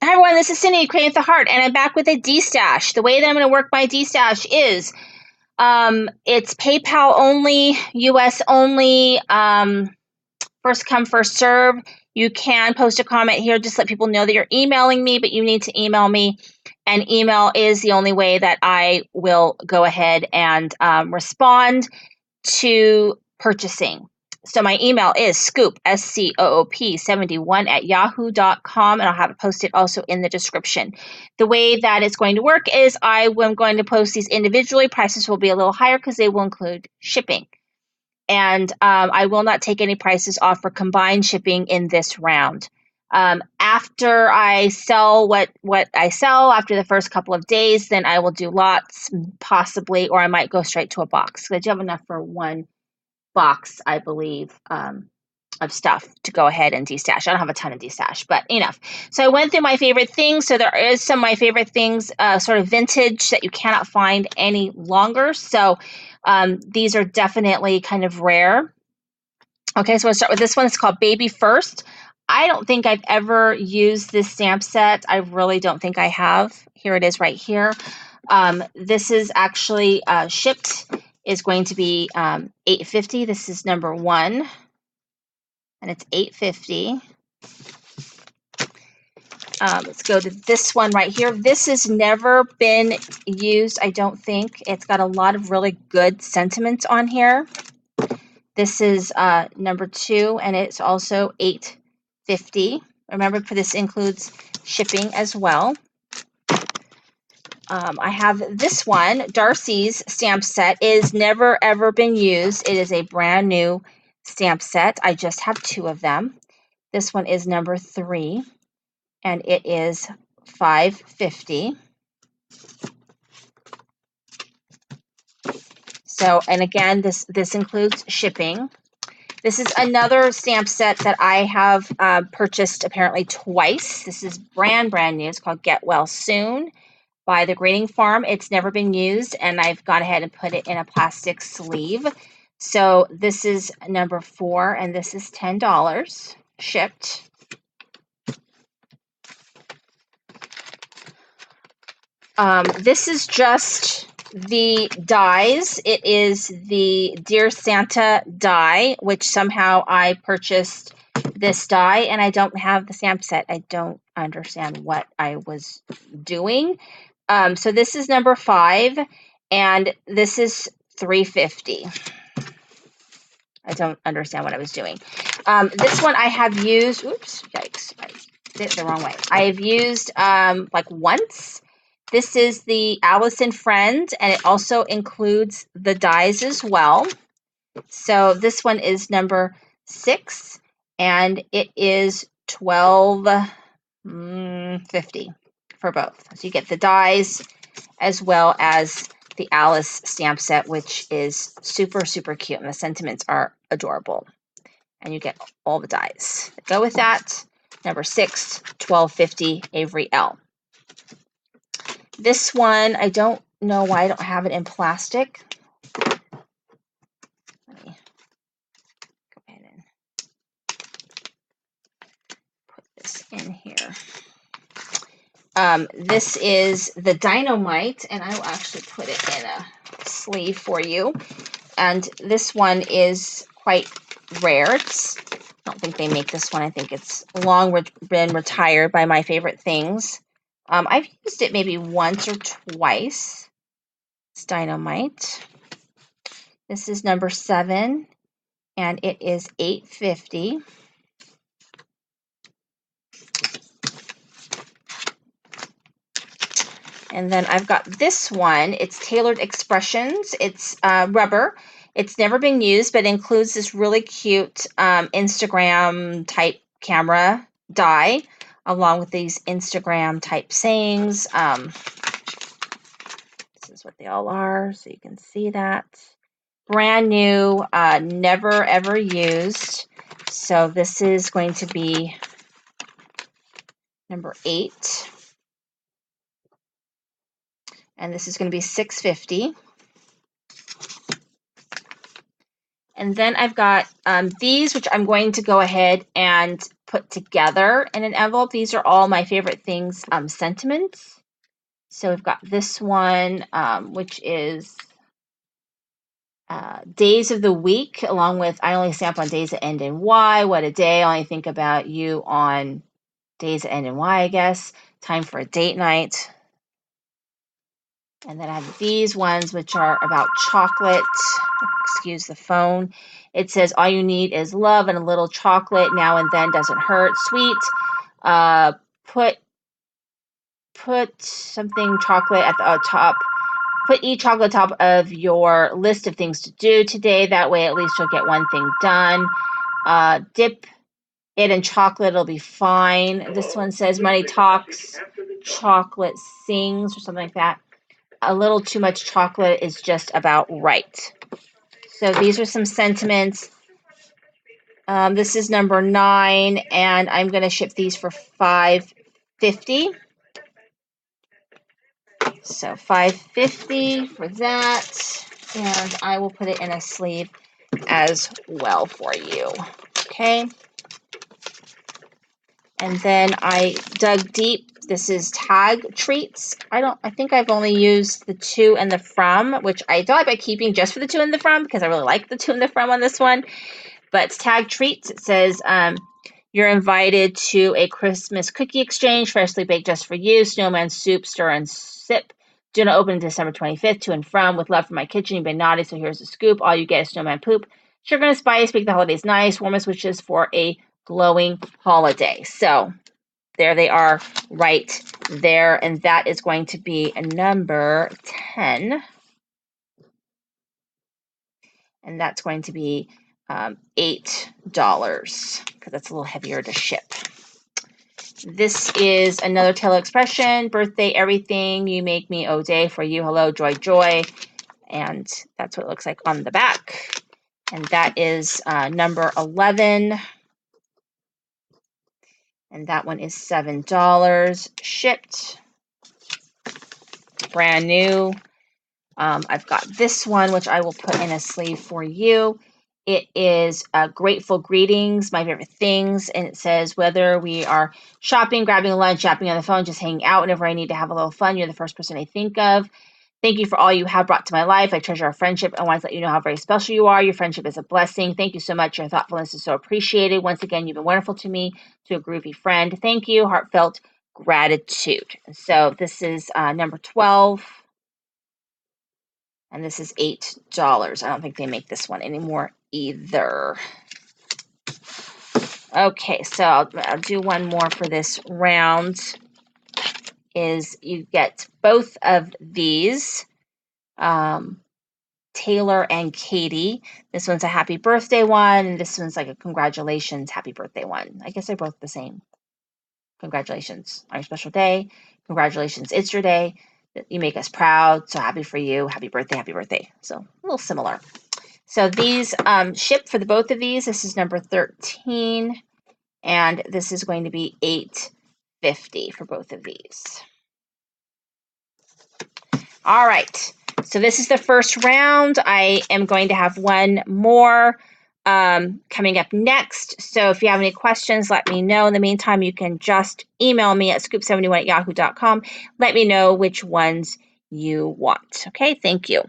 Hi everyone, this is Cindy, Creating with the Heart, and I'm back with a D-Stash. The way that I'm going to work my D-Stash is it's PayPal only, US only, first come, first serve. You can post a comment here, just let people know that you're emailing me, but you need to email me. And email is the only way that I will go ahead and respond to purchasing. So my email is scoop, SCOOP 71 at yahoo.com, and I'll have it posted also in the description. The way that it's going to work is I am going to post these individually. Prices will be a little higher because they will include shipping. And I will not take any prices off for combined shipping in this round. After I sell what I sell after the first couple of days, then I will do lots possibly, or I might go straight to a box. I do have enough for one box, I believe, of stuff to go ahead and de-stash. I don't have a ton of de-stash, but enough. So I went through my favorite things. So there is some of my favorite things, sort of vintage that you cannot find any longer. So these are definitely kind of rare. Okay, so I'll start with this one. It's called Baby First. I don't think I've ever used this stamp set. I really don't think I have. Here it is right here. This is actually shipped. Is going to be $8.50. This is number 1, and it's $8.50. Let's go to this one right here. This has never been used, I don't think. It's got a lot of really good sentiments on here. This is number 2, and it's also $8.50. Remember, this includes shipping as well. I have this one, Darcy's stamp set. Is never ever been used. It is a brand new stamp set. I just have 2 of them. This one is number 3, and it is $5.50. So, and again, this includes shipping. This is another stamp set that I have purchased apparently twice. This is brand new. It's called Get Well Soon by the Grading Farm. It's never been used, and I've gone ahead and put it in a plastic sleeve. So this is number 4, and this is $10 shipped. This is just the dies. It is the Dear Santa die, which somehow I purchased this die, and I don't have the stamp set. I don't understand what I was doing. So this is number 5, and this is $3.50. I don't understand what I was doing. This one I have used. Oops, yikes! I did it the wrong way. I have used like once. This is the Alice and Friends, and it also includes the dies as well. So this one is number 6, and it is $12.50 for both. So you get the dies as well as the Alice stamp set, which is super, super cute, and the sentiments are adorable. And you get all the dies that go with that. Number 6, $12.50, Avery L. This one, I don't know why I don't have it in plastic. Let me go ahead and put this in here. This is the Dynamite, and I will actually put it in a sleeve for you. And this one is quite rare. I don't think they make this one. I think it's long been retired by My Favorite Things. I've used it maybe once or twice. It's Dynamite. This is number 7, and it is $8.50. And then I've got this one. It's Tailored Expressions. It's rubber. It's never been used, but it includes this really cute Instagram type camera die, along with these Instagram type sayings. This is what they all are, so you can see that. Brand new, never ever used. So this is going to be number 8. And this is going to be $6.50. And then I've got these, which I'm going to go ahead and put together in an envelope. These are all my favorite things, sentiments. So we've got this one, which is days of the week, along with I only stamp on days that end in Y. What a day. I only think about you on days that end in Y, I guess. Time for a date night. And then I have these ones, which are about chocolate. Excuse the phone. It says, all you need is love and a little chocolate. Now and then doesn't hurt. Sweet. Put something chocolate at the top. Put each chocolate top of your list of things to do today. That way, at least you'll get one thing done. Dip it in chocolate. It'll be fine. This one says, money talks, chocolate sings, or something like that. A little too much chocolate is just about right. So these are some sentiments. This is number 9, and I'm going to ship these for $5.50. So $5.50 for that, and I will put it in a sleeve as well for you. Okay. And then I dug deep. This is tag treats. I think I've only used the to and the from, which I thought about keeping just for the to and the from because I really like the to and the from on this one. But it's tag treats. It says you're invited to a Christmas cookie exchange, freshly baked just for you. Snowman soup, stir and sip. Do not open December 25th. To and from. With love from my kitchen. You've been naughty, so here's a scoop. All you get is snowman poop. Sugar and spice. Make the holidays nice. Warmest wishes for a glowing holiday. So there they are right there. And that is going to be a number 10. And that's going to be $8 because that's a little heavier to ship. This is another Taylor expression. Birthday, everything. You make me oh day. For you, hello, joy, joy. And that's what it looks like on the back. And that is number 11. And that one is $7 shipped. Brand new. I've got this one, which I will put in a sleeve for you. It is Grateful Greetings, my favorite things. And it says, whether we are shopping, grabbing lunch, shopping on the phone, just hanging out, whenever I need to have a little fun, you're the first person I think of. Thank you for all you have brought to my life. I treasure our friendship. I want to let you know how very special you are. Your friendship is a blessing. Thank you so much. Your thoughtfulness is so appreciated. Once again, you've been wonderful to me, to a groovy friend. Thank you. Heartfelt gratitude. So this is number 12. And this is $8. I don't think they make this one anymore either. Okay, so I'll do one more for this round. Is you get both of these, Taylor and Katie. This one's a happy birthday one, and this one's like a congratulations, happy birthday one. I guess they're both the same. Congratulations on your special day. Congratulations, it's your day. You make us proud, so happy for you. Happy birthday, happy birthday. So a little similar. So these ship for the both of these. This is number 13, and this is going to be $8.50 for both of these. All right. So this is the first round. I am going to have one more coming up next. So if you have any questions, let me know. In the meantime, you can just email me at scoop71@yahoo.com. Let me know which ones you want. Okay, thank you.